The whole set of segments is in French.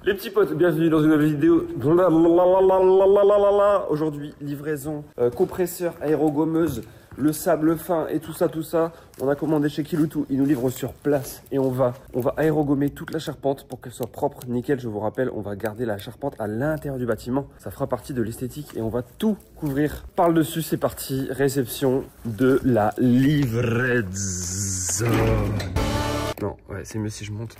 Les petits potes, bienvenue dans une nouvelle vidéo. Aujourd'hui, livraison, compresseur, aérogommeuse, le sable fin et tout ça. On a commandé chez Kiloutou, ils nous livrent sur place et on va aérogommer toute la charpente pour qu'elle soit propre, nickel. Je vous rappelle, on va garder la charpente à l'intérieur du bâtiment. Ça fera partie de l'esthétique et on va tout couvrir par le dessus. C'est parti, réception de la livraison. Non, ouais, c'est mieux si je monte.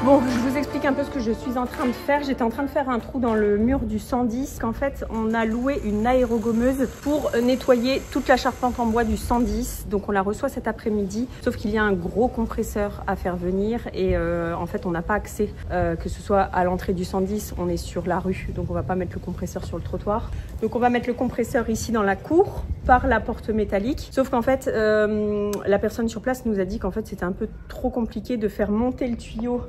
Bon, je vous explique un peu ce que je suis en train de faire. J'étais en train de faire un trou dans le mur du 110. Qu'en fait, on a loué une aérogommeuse pour nettoyer toute la charpente en bois du 110. Donc, on la reçoit cet après-midi. Sauf qu'il y a un gros compresseur à faire venir. Et en fait, on n'a pas accès. Que ce soit à l'entrée du 110, on est sur la rue. Donc, on va pas mettre le compresseur sur le trottoir. Donc, on va mettre le compresseur ici dans la cour par la porte métallique. Sauf qu'en fait, la personne sur place nous a dit qu'en fait, c'était un peu trop compliqué de faire monter le tuyau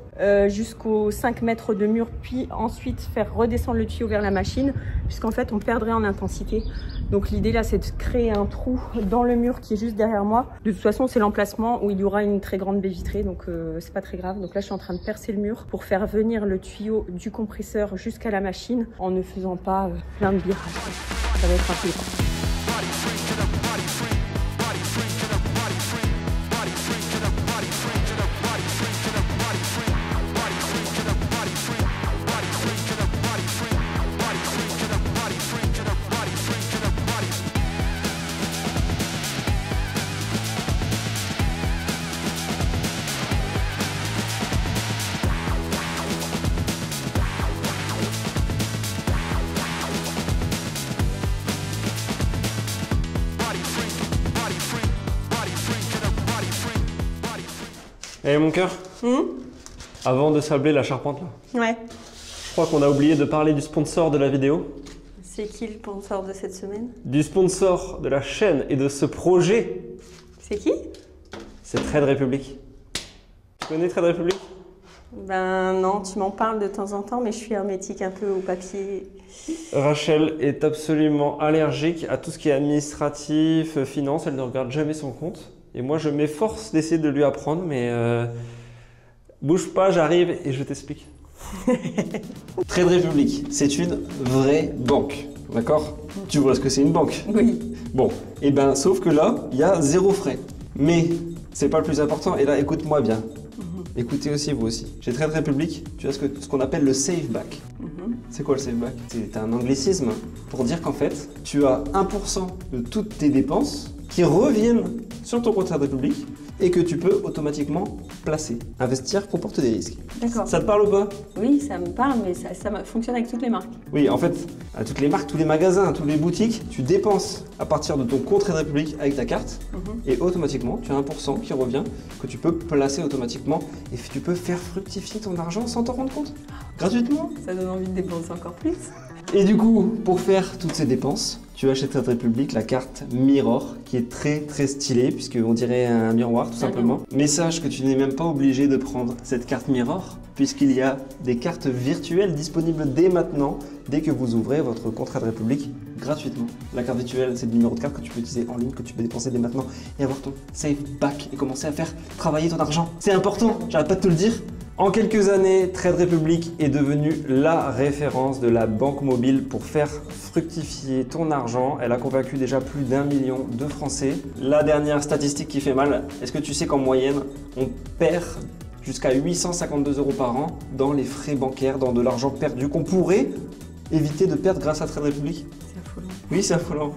jusqu'aux 5 mètres de mur, puis ensuite faire redescendre le tuyau vers la machine, puisqu'en fait on perdrait en intensité. Donc l'idée là, c'est de créer un trou dans le mur qui est juste derrière moi. De toute façon, c'est l'emplacement où il y aura une très grande baie vitrée, donc c'est pas très grave. Donc là, je suis en train de percer le mur pour faire venir le tuyau du compresseur jusqu'à la machine en ne faisant pas plein de virages. Ça va être un peu grand. Eh mon cœur, avant de sabler la charpente là, Ouais. je crois qu'on a oublié de parler du sponsor de la vidéo. C'est qui le sponsor de cette semaine? Du sponsor de la chaîne et de ce projet. C'est qui? C'est Trade Republic. Tu connais Trade Republic? Ben non, tu m'en parles de temps en temps, mais je suis hermétique un peu au papier. Rachel est absolument allergique à tout ce qui est administratif, finance, elle ne regarde jamais son compte. Et moi, je m'efforce d'essayer de lui apprendre, mais bouge pas, j'arrive et je t'explique. Trade Republic, c'est une vraie banque, d'accord? Tu vois ce que c'est une banque? Oui. Bon, et ben sauf que là, il y a zéro frais. Mais c'est pas le plus important, et là, écoute-moi bien. Écoutez aussi, vous aussi. Chez Trade Republic, tu as ce qu'on appelle le save back. C'est quoi le save back? C'est un anglicisme pour dire qu'en fait, tu as 1% de toutes tes dépenses qui reviennent sur ton compte Trade Republic et que tu peux automatiquement placer. Investir comporte des risques. D'accord. Ça te parle ou pas? Oui, ça me parle, mais ça fonctionne avec toutes les marques. Oui, en fait, à toutes les marques, tous les magasins, toutes les boutiques, tu dépenses à partir de ton compte Trade Republic avec ta carte et automatiquement, tu as 1% qui revient que tu peux placer automatiquement et tu peux faire fructifier ton argent sans t'en rendre compte. Gratuitement. Ça donne envie de dépenser encore plus. Et du coup, pour faire toutes ces dépenses, tu as chez Trade Republic la carte Mirror qui est très très stylée puisqu'on dirait un miroir tout simplement. Mais sache que tu n'es même pas obligé de prendre cette carte Mirror puisqu'il y a des cartes virtuelles disponibles dès maintenant, dès que vous ouvrez votre compte Trade Republic gratuitement. La carte virtuelle, c'est le numéro de carte que tu peux utiliser en ligne, que tu peux dépenser dès maintenant et avoir ton save back et commencer à faire travailler ton argent. C'est important, j'arrête pas de te le dire. En quelques années, Trade Republic est devenu la référence de la banque mobile pour faire fructifier ton argent. Elle a convaincu déjà plus d'1 million de Français. La dernière statistique qui fait mal, est-ce que tu sais qu'en moyenne, on perd jusqu'à 852 € par an dans les frais bancaires, dans de l'argent perdu qu'on pourrait éviter de perdre grâce à Trade Republic? C'est affolant. Oui, c'est affolant.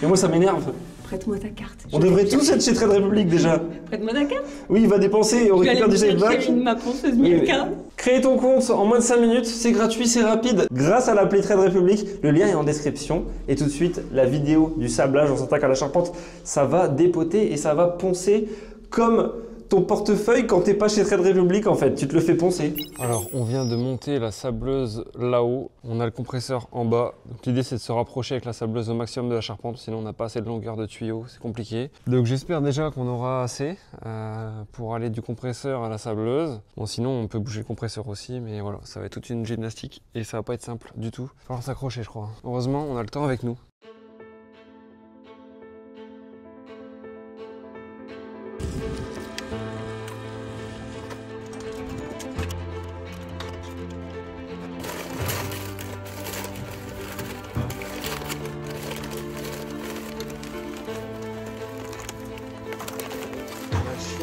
Et moi, ça m'énerve. Prête-moi ta carte. On devrait tous être chez Trade Republic déjà. Prête-moi ta carte. Oui, il va dépenser et on récupère du save back. Ma ponceuse Milka. Créer ton compte en moins de 5 minutes, c'est gratuit, c'est rapide. Grâce à l'appli Trade Republic, le lien est en description. Et tout de suite, la vidéo du sablage, on s'attaque à la charpente, ça va dépoter et ça va poncer comme ton portefeuille quand t'es pas chez Trade Republic en fait, tu te le fais poncer. Alors on vient de monter la sableuse là-haut, on a le compresseur en bas. Donc l'idée c'est de se rapprocher avec la sableuse au maximum de la charpente, sinon on n'a pas assez de longueur de tuyau, c'est compliqué. Donc j'espère déjà qu'on aura assez pour aller du compresseur à la sableuse. Bon sinon on peut bouger le compresseur aussi, mais voilà, ça va être toute une gymnastique et ça va pas être simple du tout. Il va falloir s'accrocher je crois. Heureusement on a le temps avec nous.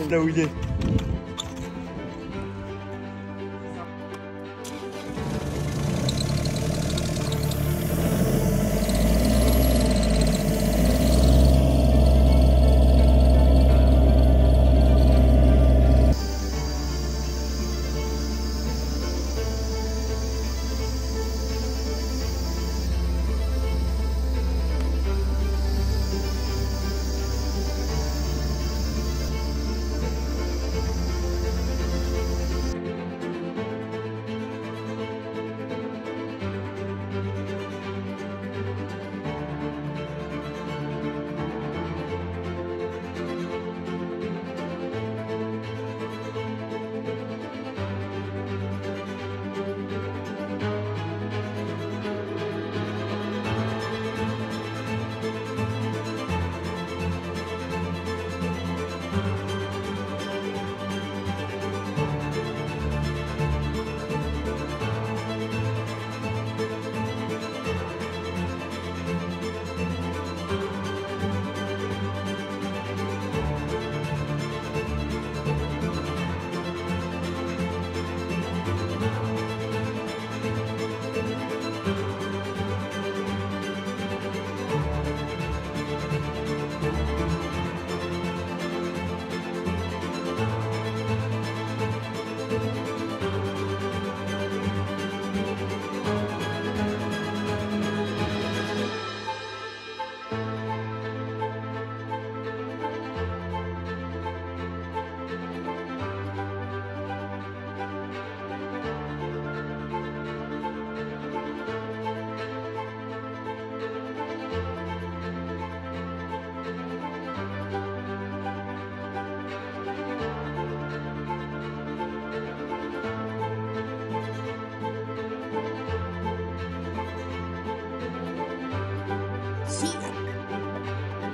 Là où il est.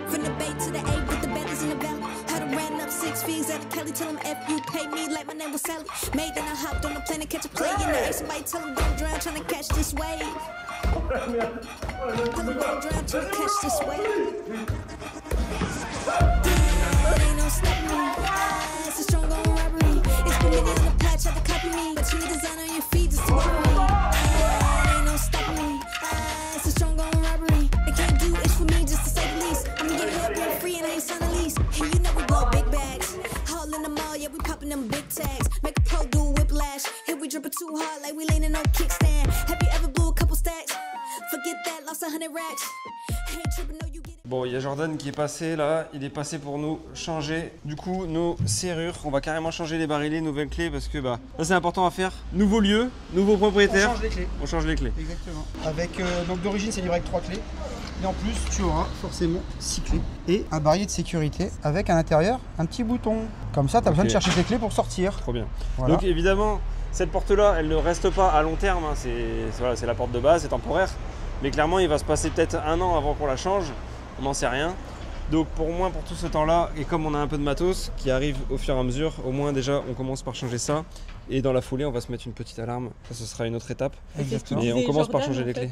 From the Bay to the A with the baddies in the valley. Had to ran up 6 fees at the Kelly. Tell him F you pay me like my name was Sally. Made then I hopped on the plane to catch a plane. In the air, somebody tell him don't drown trying to catch this wave. Tell him don't drown trying to catch this wave. Ain't no stopping me. It's a strong on robbery. It's been minute on the patch, had to copy me. But you need design on your feet just to worry me. Ain't no stopping me. It's a strong on robbery. They can't do it for me just to say the least. I'ma get help for free and I ain't sign a lease. And you know we blow big bags. All in the mall, yeah, we popping them big tags. Make a pro do whiplash. Here we dripping too hard like we leaning on kickstand. Have you ever blew a couple stacks? Forget that, lost 100 racks. Ain't tripping, no, you get it. Bon, il y a Jordan qui est passé là, il est passé pour nous changer du coup nos serrures. On va carrément changer les barillets, nouvelles clés parce que bah ça c'est important à faire. Nouveau lieu, nouveau propriétaire. On change les clés. On change les clés. Exactement. Avec donc d'origine c'est livré avec 3 clés. Et en plus tu auras forcément 6 clés. Et un barillet de sécurité avec à l'intérieur un petit bouton. Comme ça tu as besoin de chercher tes clés pour sortir. Trop bien. Voilà. Donc évidemment, cette porte-là, elle ne reste pas à long terme. Hein. C'est la porte de base, c'est temporaire. Mais clairement, il va se passer peut-être 1 an avant qu'on la change. On n'en sait rien. Donc pour moi, pour tout ce temps-là, et comme on a un peu de matos qui arrive au fur et à mesure, au moins déjà, on commence par changer ça. Et dans la foulée, on va se mettre une petite alarme. Ça, ce sera une autre étape. Exactement. Et on commence par changer les clés.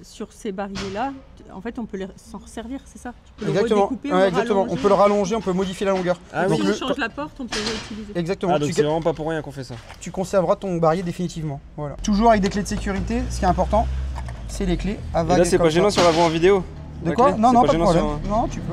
Sur ces barillets-là, en fait, on peut s'en resservir, c'est ça? Tu peux Exactement. le redécouper, Ouais, exactement. On peut le rallonger, on peut modifier la longueur. Ah Donc oui. si on change la porte, on peut réutiliser. Exactement. Ah, donc c'est vraiment pas pour rien qu'on fait ça. Tu conserveras ton barillet définitivement. Voilà. Toujours avec des clés de sécurité. Ce qui est important, c'est les clés à Et vaguer là, c'est pas comme gênant ça. si on la voit en vidéo? De la quoi? clé Non, C'est non, pas de gênant problème. si Non, tu peux.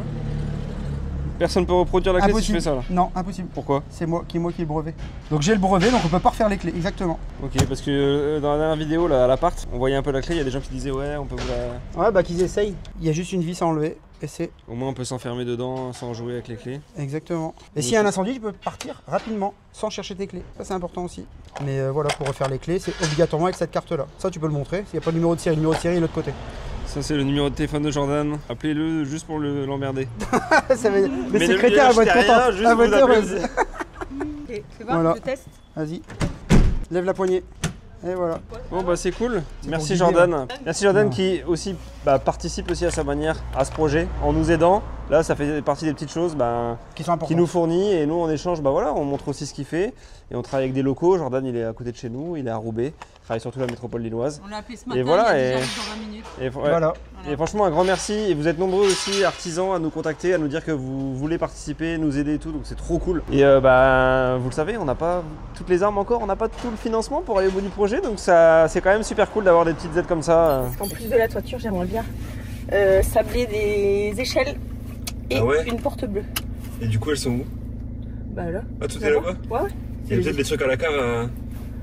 Personne peut reproduire la clé si Impossible. je fais ça là? Non, impossible. Pourquoi? C'est moi qui ai le brevet. Donc j'ai le brevet, donc on peut pas refaire les clés. Exactement. Ok, parce que dans la dernière vidéo là, à l'appart, on voyait un peu la clé, il y a des gens qui disaient ouais, on peut vous la... Ouais, bah qu'ils essayent. Il y a juste une vis à enlever Et c'est Au moins on peut s'enfermer dedans sans jouer avec les clés. exactement. Et s'il y a un incendie, tu peux partir rapidement sans chercher tes clés. Ça c'est important aussi. Mais voilà, pour refaire les clés, c'est obligatoirement avec cette carte-là. Ça tu peux le montrer. S'il n'y a pas de numéro de série est de l'autre côté. Ça c'est le numéro de téléphone de Jordan. Appelez-le juste pour l'emmerder. Les secrétaires vont être contents. Juste vous appelez. Ok, tu vois, Voilà. je teste. Vas-y. Lève la poignée. Et voilà. Bon bah c'est cool. Merci pour guider, Jordan. Merci Jordan Non. qui aussi participe aussi à sa manière à ce projet en nous aidant. Là ça fait partie des petites choses Qui sont importants. qui nous fournit et nous en échange voilà, on montre aussi ce qu'il fait et on travaille avec des locaux. Jordan il est à côté de chez nous, il est à Roubaix, il travaille surtout la métropole lilloise. On l'a appelé ce matin, Et voilà, il a et- déjà dans 20 minutes. Et, ouais. Voilà. Et franchement un grand merci et vous êtes nombreux aussi artisans à nous contacter, à nous dire que vous voulez participer, nous aider et tout, donc c'est trop cool. Et vous le savez, on n'a pas toutes les armes encore, on n'a pas tout le financement pour aller au bout du projet, donc ça c'est quand même super cool d'avoir des petites aides comme ça. Parce qu'en plus de la toiture, j'aimerais bien sabler des échelles et Ah ouais une porte bleue. Et du coup elles sont où? Bah là. Ah tout Tu vas voir. Ouais, ouais. Il y a peut-être des trucs à la cave,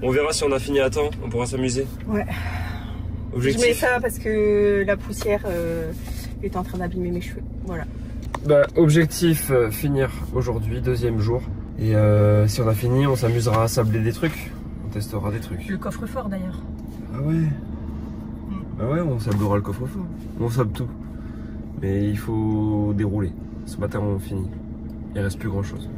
on verra si on a fini à temps, on pourra s'amuser. Ouais. Je mets ça parce que la poussière est en train d'abîmer mes cheveux. Voilà. Objectif, finir aujourd'hui, deuxième jour. Et si on a fini, on s'amusera à sabler des trucs. On testera des trucs. Le coffre-fort d'ailleurs. Ah ouais. Ah ouais, on sablera le coffre-fort. On sable tout. Mais il faut dérouler. Ce matin, on finit. Il reste plus grand-chose.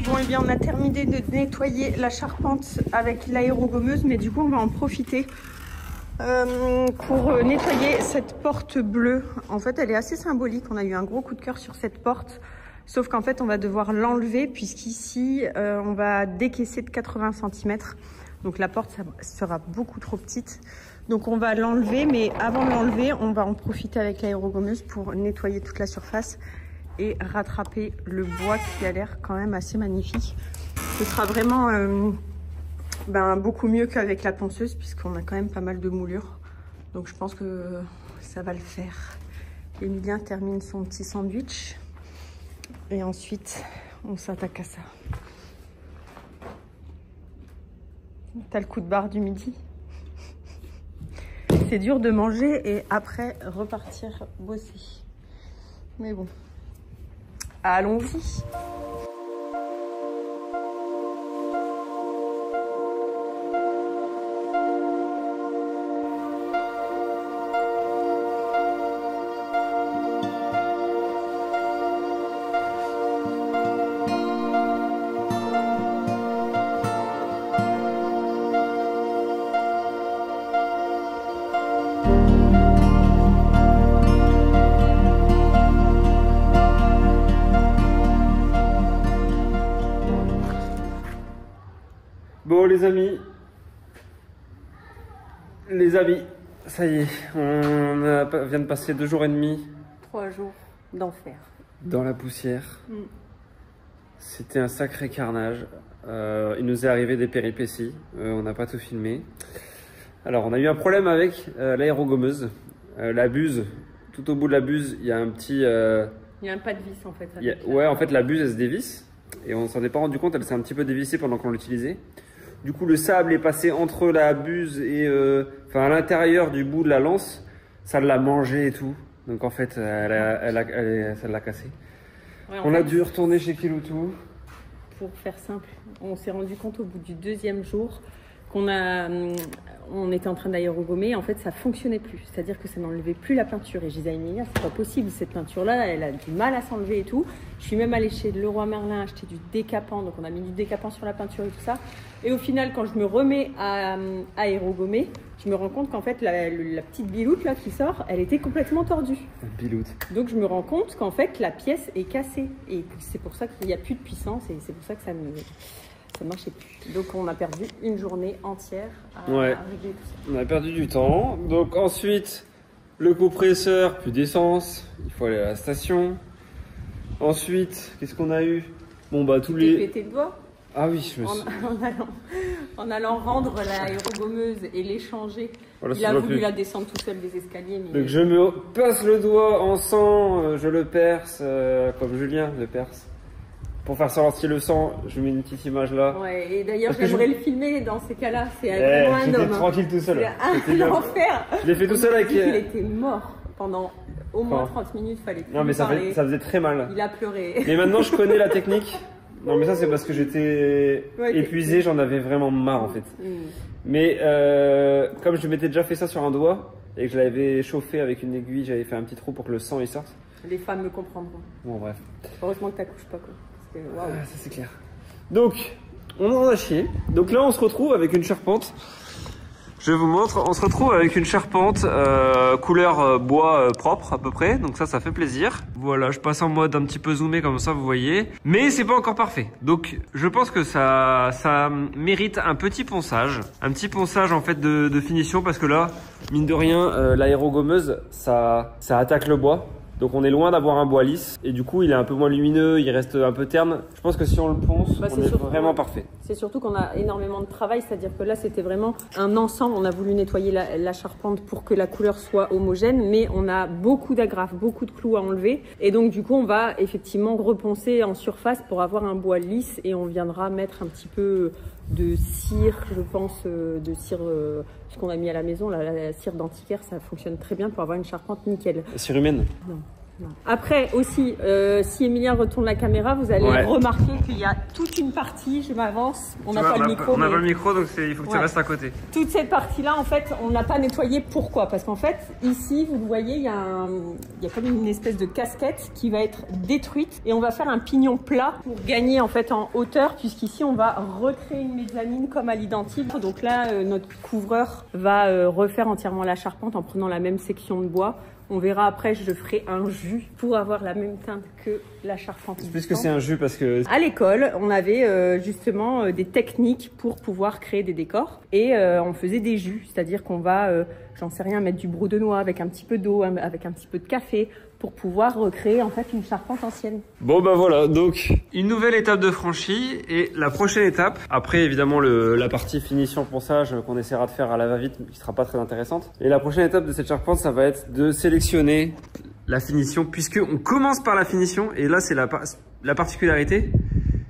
Bon, et bien on a terminé de nettoyer la charpente avec l'aérogommeuse, mais du coup on va en profiter pour nettoyer cette porte bleue. En fait, elle est assez symbolique. On a eu un gros coup de cœur sur cette porte. Sauf qu'en fait, on va devoir l'enlever puisqu'ici, on va décaisser de 80 cm. Donc la porte ça sera beaucoup trop petite. Donc on va l'enlever, mais avant de l'enlever, on va en profiter avec l'aérogommeuse pour nettoyer toute la surface et rattraper le bois qui a l'air quand même assez magnifique. Ce sera vraiment beaucoup mieux qu'avec la ponceuse puisqu'on a quand même pas mal de moulures. Donc je pense que ça va le faire. Emilien termine son petit sandwich et ensuite on s'attaque à ça. T'as le coup de barre du midi. C'est dur de manger et après repartir bosser. Mais bon. Allons-y. les amis, ça y est, vient de passer 2 jours et demi 3 jours d'enfer. dans la poussière. C'était un sacré carnage. Il nous est arrivé des péripéties, on n'a pas tout filmé. Alors on a eu un problème avec l'aérogommeuse, la buse. Tout au bout de la buse, il y a un petit... Il y a un pas de vis en fait. Ouais, en fait la buse elle se dévisse et on s'en est pas rendu compte, elle s'est un petit peu dévissée pendant qu'on l'utilisait. Du coup le sable est passé entre la buse et à l'intérieur du bout de la lance, ça l'a mangé et tout. Donc en fait ça l'a cassé. Ouais, On a dû retourner chez Kiloutou. Pour faire simple, on s'est rendu compte au bout du 2e jour on était en train d'aérogommer, en fait ça fonctionnait plus, c'est-à-dire que ça n'enlevait plus la peinture et je disais à Emilia, c'est pas possible, cette peinture là elle a du mal à s'enlever et tout. Je suis même allée chez Leroy Merlin acheter du décapant, donc on a mis du décapant sur la peinture et tout ça, et au final quand je me remets à aérogommer, je me rends compte qu'en fait la petite biloute là qui sort, elle était complètement tordue. Biloute. Donc je me rends compte qu'en fait la pièce est cassée et c'est pour ça qu'il n'y a plus de puissance et c'est pour ça que ça ne marchait plus. Donc on a perdu une journée entière à régler tout ça. On a perdu du temps. Donc ensuite, le compresseur, plus d'essence. Il faut aller à la station. Ensuite, qu'est-ce qu'on a eu? Bon bah tous les... pété le doigt Ah oui, je me suis... en allant rendre l'aérogommeuse et l'échanger. Voilà, il a voulu la descendre tout seul des escaliers. Mais... Donc je me passe le doigt en sang, je le perce, comme Julien le perce. Pour faire sortir le sang, je mets une petite image là. Ouais, et d'ailleurs j'aimerais le filmer dans ces cas-là, c'est vraiment un homme. J'étais tranquille tout seul. C'est un enfer. Je l'ai fait tout seul avec... Il était mort pendant au moins 30 minutes, fallait plus Non mais ça faisait très mal. Il a pleuré. Mais maintenant je connais la technique. Non mais ça c'est parce que j'étais épuisé, j'en avais vraiment marre en fait. Mais comme je m'étais déjà fait ça sur un doigt et que je l'avais chauffé avec une aiguille, j'avais fait un petit trou pour que le sang y sorte. Les femmes me comprendront. Bon bref. Heureusement que t'accouches pas quoi. Wow. Ah, ça c'est clair. Donc, on en a chié. Donc là, on se retrouve avec une charpente. Je vous montre. On se retrouve avec une charpente couleur bois propre à peu près. Donc ça fait plaisir. Voilà, je passe en mode un petit peu zoomé comme ça, vous voyez. Mais c'est pas encore parfait. Donc, je pense que ça mérite un petit ponçage. Un petit ponçage en fait de finition parce que là, mine de rien, l'aérogommeuse, ça attaque le bois. Donc on est loin d'avoir un bois lisse et du coup il est un peu moins lumineux, il reste un peu terne. Je pense que si on le ponce, on est vraiment parfait. C'est surtout qu'on a énormément de travail, c'est-à-dire que là c'était vraiment un ensemble. On a voulu nettoyer la charpente pour que la couleur soit homogène, mais on a beaucoup d'agrafes, beaucoup de clous à enlever. Et donc du coup on va effectivement reponcer en surface pour avoir un bois lisse et on viendra mettre un petit peu de cire, je pense, de cire ce qu'on a mis à la maison, la cire d'antiquaire, ça fonctionne très bien pour avoir une charpente nickel. La cire humaine? Non. Après aussi, si Emilien retourne la caméra, vous allez remarquer qu'il y a toute une partie, je m'avance, on n'a pas le micro. On n'a pas le micro, donc il faut que tu restes à côté. Toute cette partie-là, en fait, on ne l'a pas nettoyée. Pourquoi? Parce qu'en fait, ici, vous le voyez, il y a comme une espèce de casquette qui va être détruite et on va faire un pignon plat pour gagner en fait en hauteur, puisqu'ici, on va recréer une mezzanine comme à l'identique. Donc là, notre couvreur va refaire entièrement la charpente en prenant la même section de bois. On verra après, je ferai un jus pour avoir la même teinte que la charpente. Puisque c'est un jus parce que... À l'école, on avait justement des techniques pour pouvoir créer des décors et on faisait des jus, c'est-à-dire qu'on va, j'en sais rien, mettre du brou de noix avec un petit peu d'eau, avec un petit peu de café pour pouvoir recréer en fait une charpente ancienne. Bon bah voilà, donc une nouvelle étape de franchie et la prochaine étape, après évidemment la partie finition ponçage qu'on essaiera de faire à la va-vite qui sera pas très intéressante. Et la prochaine étape de cette charpente, ça va être de sélectionner la finition puisque on commence par la finition et là c'est la particularité.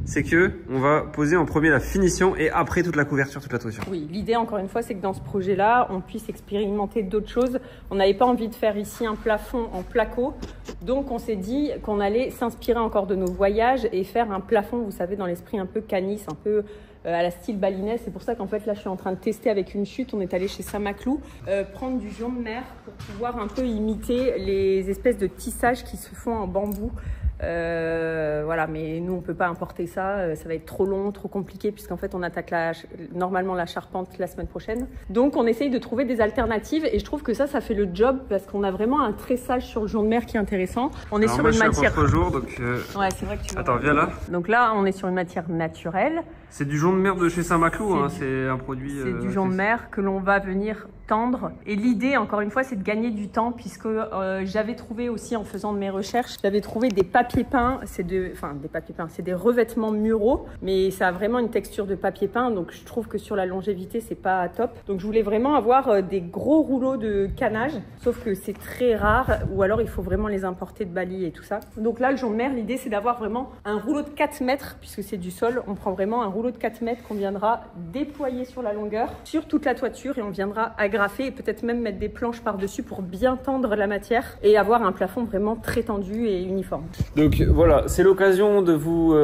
C'est que on va poser en premier la finition et après toute la couverture, toute la toiture. Oui, l'idée encore une fois, c'est que dans ce projet-là, on puisse expérimenter d'autres choses. On n'avait pas envie de faire ici un plafond en placo, donc on s'est dit qu'on allait s'inspirer encore de nos voyages et faire un plafond, vous savez, dans l'esprit un peu canis, un peu à la style balinais. C'est pour ça qu'en fait là, je suis en train de tester avec une chute. On est allé chez Saint-Maclou prendre du jonc de mer pour pouvoir un peu imiter les espèces de tissages qui se font en bambou. Voilà, mais nous on peut pas importer ça, ça va être trop long, trop compliqué puisqu'en fait on attaque normalement la charpente la semaine prochaine. Donc on essaye de trouver des alternatives et je trouve que ça fait le job parce qu'on a vraiment un tressage sur le jonc de mer qui est intéressant. On est sur une matière. Contre-jour, donc ouais, c'est vrai que tu vois. Attends, viens là. Donc là, on est sur une matière naturelle. C'est du jonc de mer de chez Saint-Maclou, hein, c'est un produit... C'est du jonc de mer que l'on va venir tendre. Et l'idée, encore une fois, c'est de gagner du temps puisque j'avais trouvé aussi en faisant de mes recherches, j'avais trouvé des papiers peints, des papiers peints, c'est des revêtements muraux, mais ça a vraiment une texture de papier peint, donc je trouve que sur la longévité, c'est pas top. Donc je voulais vraiment avoir des gros rouleaux de canage, sauf que c'est très rare, ou alors il faut vraiment les importer de Bali et tout ça. Donc là, le jonc de mer, l'idée, c'est d'avoir vraiment un rouleau de 4 mètres, puisque c'est du sol, on prend vraiment un rouleau de 4 mètres qu'on viendra déployer sur la longueur, sur toute la toiture, et on viendra agrafer et peut-être même mettre des planches par-dessus pour bien tendre la matière et avoir un plafond vraiment très tendu et uniforme. Donc voilà, c'est l'occasion de vous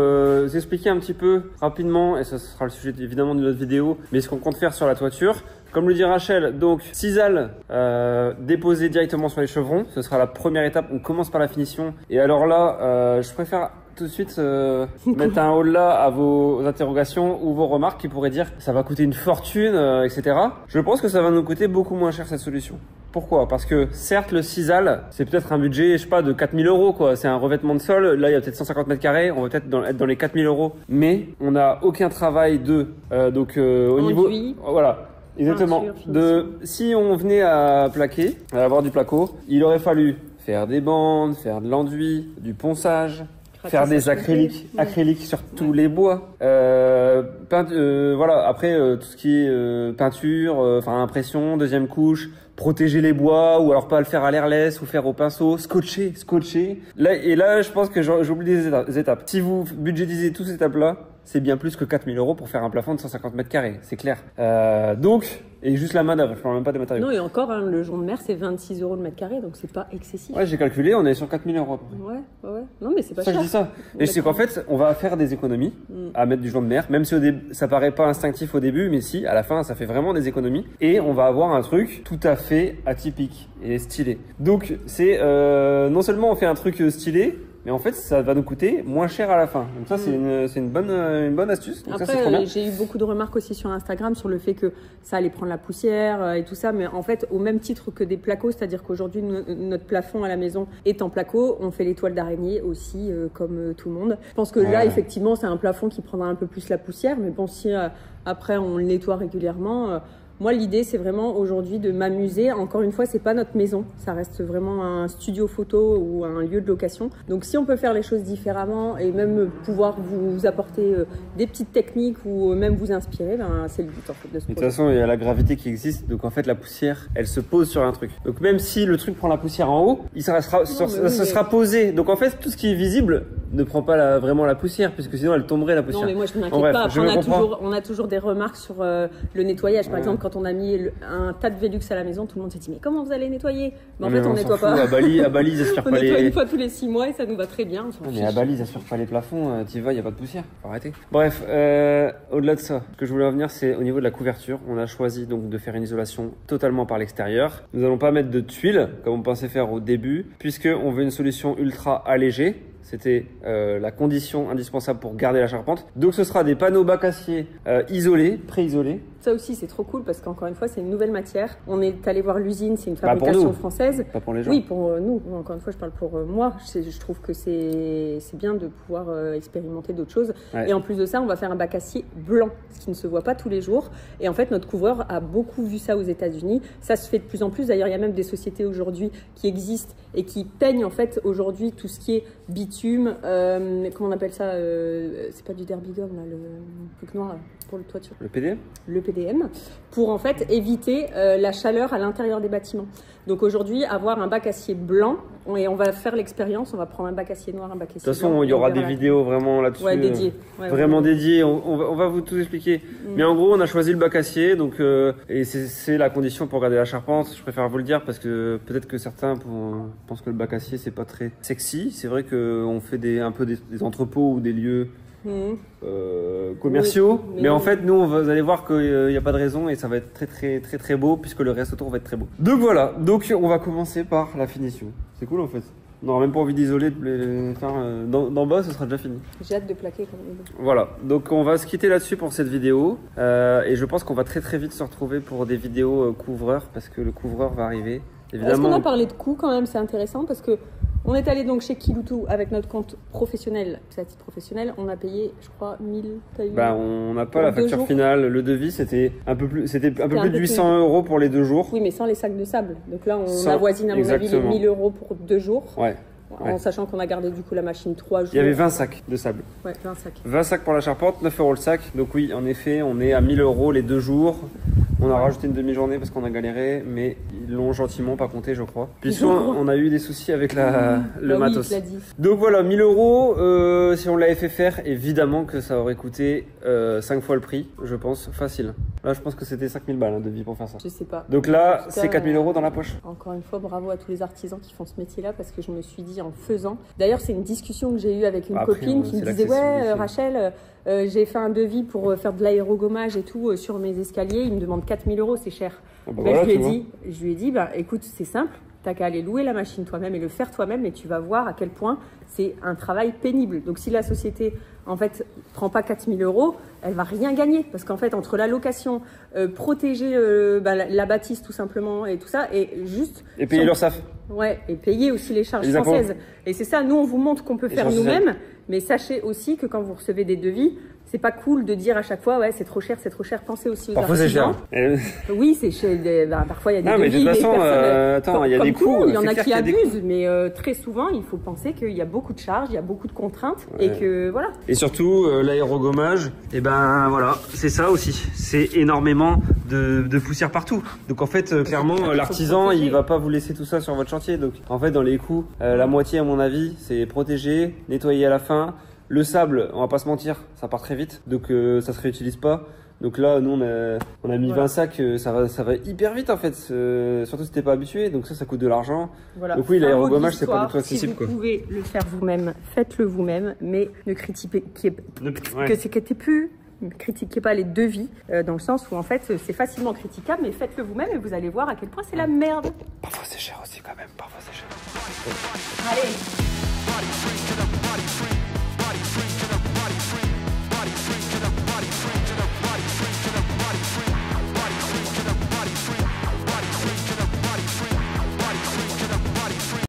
expliquer un petit peu rapidement, et ça sera le sujet évidemment de notre vidéo, mais ce qu'on compte faire sur la toiture. Comme le dit Rachel, donc sisal déposé directement sur les chevrons, ce sera la première étape, on commence par la finition. Et alors là, je préfère tout de suite mettre un haut là à vos interrogations ou vos remarques qui pourraient dire ça va coûter une fortune, etc. Je pense que ça va nous coûter beaucoup moins cher cette solution. Pourquoi? Parce que certes le sisal c'est peut-être un budget, je sais pas, de 4000 € quoi. C'est un revêtement de sol, là il y a peut-être 150 mètres carrés, on va peut-être être dans les 4000 €. Mais on n'a aucun travail au niveau... Voilà. Exactement. Si on venait à plaquer, à avoir du placo, il aurait fallu faire des bandes, faire de l'enduit, du ponçage, faire des acryliques sur tous les bois. Voilà. Après, tout ce qui est peinture, impression, deuxième couche, protéger les bois, ou alors pas le faire à l'airless, ou faire au pinceau, scotcher. Là, je pense que j'oublie des étapes. Si vous budgétisez toutes ces étapes-là, c'est bien plus que 4000 € pour faire un plafond de 150 mètres carrés, c'est clair. Et juste la main d'œuvre, je parle même pas des matériaux. Non, et encore, hein, le jonc de mer, c'est 26 € le mètre carré, donc c'est pas excessif. Ouais, j'ai calculé, on est sur 4000 €. Ouais. Non, mais c'est pas ça, cher. je dis ça. Et c'est qu'en fait, on va faire des économies à mettre du jonc de mer, même si ça paraît pas instinctif au début, mais si, à la fin, ça fait vraiment des économies. Et on va avoir un truc tout à fait atypique et stylé. Donc, c'est non seulement on fait un truc stylé, mais en fait, ça va nous coûter moins cher à la fin. Donc ça, c'est une bonne astuce. Donc après, j'ai eu beaucoup de remarques aussi sur Instagram sur le fait que ça allait prendre la poussière et tout ça. Mais en fait, au même titre que des placos, c'est-à-dire qu'aujourd'hui, notre plafond à la maison est en placo. On fait les toiles d'araignée aussi, comme tout le monde. Je pense que là, effectivement, c'est un plafond qui prendra un peu plus la poussière. Mais bon, si après, on le nettoie régulièrement... Moi, l'idée, c'est vraiment aujourd'hui de m'amuser. Encore une fois, c'est pas notre maison. Ça reste vraiment un studio photo ou un lieu de location. Donc, si on peut faire les choses différemment et même pouvoir vous apporter des petites techniques ou même vous inspirer, c'est le but en fait de ce projet. De toute façon, il y a la gravité qui existe. Donc, en fait, la poussière, elle se pose sur un truc. Donc, même si le truc prend la poussière en haut, ça sera posé. Donc, en fait, tout ce qui est visible ne prend pas vraiment la poussière, puisque sinon, elle tomberait la poussière. Non, mais moi, je ne m'inquiète pas. Après, on a toujours des remarques sur le nettoyage. Par exemple, quand on a mis un tas de Velux à la maison, tout le monde s'est dit mais comment vous allez nettoyer? Mais en fait, on nettoie pas. À Bali, ils aspirent on pas nettoie une fois tous les 6 mois et ça nous va très bien. Mais à Bali, ils aspirent pas les plafonds. T'y vas, il y a pas de poussière. Faut arrêter. Bref, au-delà de ça, ce que je voulais en venir, c'est au niveau de la couverture. On a choisi donc de faire une isolation totalement par l'extérieur. Nous allons pas mettre de tuiles comme on pensait faire au début, puisque on veut une solution ultra allégée. C'était la condition indispensable pour garder la charpente. Donc ce sera des panneaux bac acier isolés, pré-isolés. Ça aussi c'est trop cool parce qu'encore une fois c'est une nouvelle matière. On est allé voir l'usine, c'est une fabrication française. Pas pour les gens. Oui, pour nous. Encore une fois je parle pour moi. Je trouve que c'est bien de pouvoir expérimenter d'autres choses. Ouais. Et en plus de ça on va faire un bac acier blanc, ce qui ne se voit pas tous les jours. Et en fait notre couvreur a beaucoup vu ça aux États-Unis. Ça se fait de plus en plus. D'ailleurs il y a même des sociétés aujourd'hui qui existent et qui peignent en fait aujourd'hui tout ce qui est bitume, comment on appelle ça, c'est pas du derbigum là, le truc noir là, pour le toiture. Le PDM. Le PDM, pour en fait éviter la chaleur à l'intérieur des bâtiments. Donc aujourd'hui, avoir un bac acier blanc, et on va faire l'expérience, on va prendre un bac acier noir, un bac acier blanc. De toute façon, il y aura des vidéos vraiment là-dessus. Ouais, dédiées. Vraiment dédiées, on va vous tout expliquer. Mais en gros, on a choisi le bac acier, donc, et c'est la condition pour garder la charpente. Je préfère vous le dire parce que peut-être que certains pensent que le bac acier, c'est pas très sexy. C'est vrai qu'on fait un peu des entrepôts ou des lieux commerciaux, mais en fait nous vous allez voir qu'il n'y a pas de raison et ça va être très beau puisque le reste autour va être très beau. Donc voilà, donc on va commencer par la finition. C'est cool en fait. On n'aura même pas envie d'isoler, de les faire d'en bas, ce sera déjà fini. J'ai hâte de plaquer comme voilà, donc on va se quitter là-dessus pour cette vidéo et je pense qu'on va très vite se retrouver pour des vidéos couvreurs parce que le couvreur va arriver. Est-ce qu'on a parlé de coût quand même? C'est intéressant parce que On est allé donc chez Kiloutou avec notre compte professionnel, c'est à titre professionnel. On a payé, je crois, 1000. Bah, on n'a pas la facture finale. Le devis, c'était un peu plus de 800 € pour les 2 jours. Oui, mais sans les sacs de sable. Donc là, on avoisine à mon avis les 1000 € pour 2 jours. Ouais. En sachant qu'on a gardé du coup la machine 3 jours. Il y avait 20 sacs de sable. Ouais, 20 sacs. 20 sacs pour la charpente, 9 € le sac. Donc oui, en effet, on est à 1000 € les 2 jours. On a rajouté une demi-journée parce qu'on a galéré, mais ils l'ont gentiment pas compté, je crois. Puis souvent, on a eu des soucis avec le matos. Oui, donc voilà, 1000 €. Si on l'avait fait faire, évidemment que ça aurait coûté 5 fois le prix, je pense, facile. Là, je pense que c'était 5000 balles hein, de vie pour faire ça. Je sais pas. Donc là, c'est 4000 € dans la poche. Encore une fois, bravo à tous les artisans qui font ce métier-là parce que je me suis dit en faisant. D'ailleurs, c'est une discussion que j'ai eue avec une copine qui me disait ouais, Rachel, j'ai fait un devis pour faire de l'aérogommage et tout sur mes escaliers. Il me demande 4000 €, c'est cher. Voilà, je lui ai dit, bah, écoute, c'est simple. T'as qu'à aller louer la machine toi-même et le faire toi-même et tu vas voir à quel point c'est un travail pénible. Donc si la société en fait prend pas 4000 €, elle va rien gagner parce qu'en fait entre la location, protéger la bâtisse tout simplement et tout ça et juste et payer l'URSSAF. Ouais, et payer aussi les charges françaises. Et c'est ça, nous on vous montre qu'on peut faire nous-mêmes, mais sachez aussi que quand vous recevez des devis, c'est pas cool de dire à chaque fois ouais c'est trop cher, pensez aussi aux parfois artisans. C'est cher. Oui, c'est cher. Parfois il y a des devis, mais de toute façon, attends, il y a des coûts. Il y en a qui abusent, mais très souvent il faut penser qu'il y a beaucoup de charges, il y a beaucoup de contraintes et que voilà. Et surtout l'aérogommage, et ben voilà, c'est ça aussi, c'est énormément de poussière partout. Donc en fait clairement l'artisan il va pas vous laisser tout ça sur votre chantier. Donc en fait dans les coûts, la moitié à mon avis c'est protéger, nettoyer à la fin. Le sable, on va pas se mentir, ça part très vite, donc ça se réutilise pas. Donc là, nous on a mis 20 sacs, ça va hyper vite en fait, surtout si t'es pas habitué, donc ça coûte de l'argent. Voilà. Donc oui, l'aérogommage c'est pas du tout accessible. Si vous pouvez le faire vous-même, faites-le vous-même, mais ne critiquez ne critiquez pas les devis, dans le sens où en fait c'est facilement critiquable, mais faites-le vous-même et vous allez voir à quel point c'est la merde. Parfois c'est cher aussi quand même, parfois c'est cher. Allez.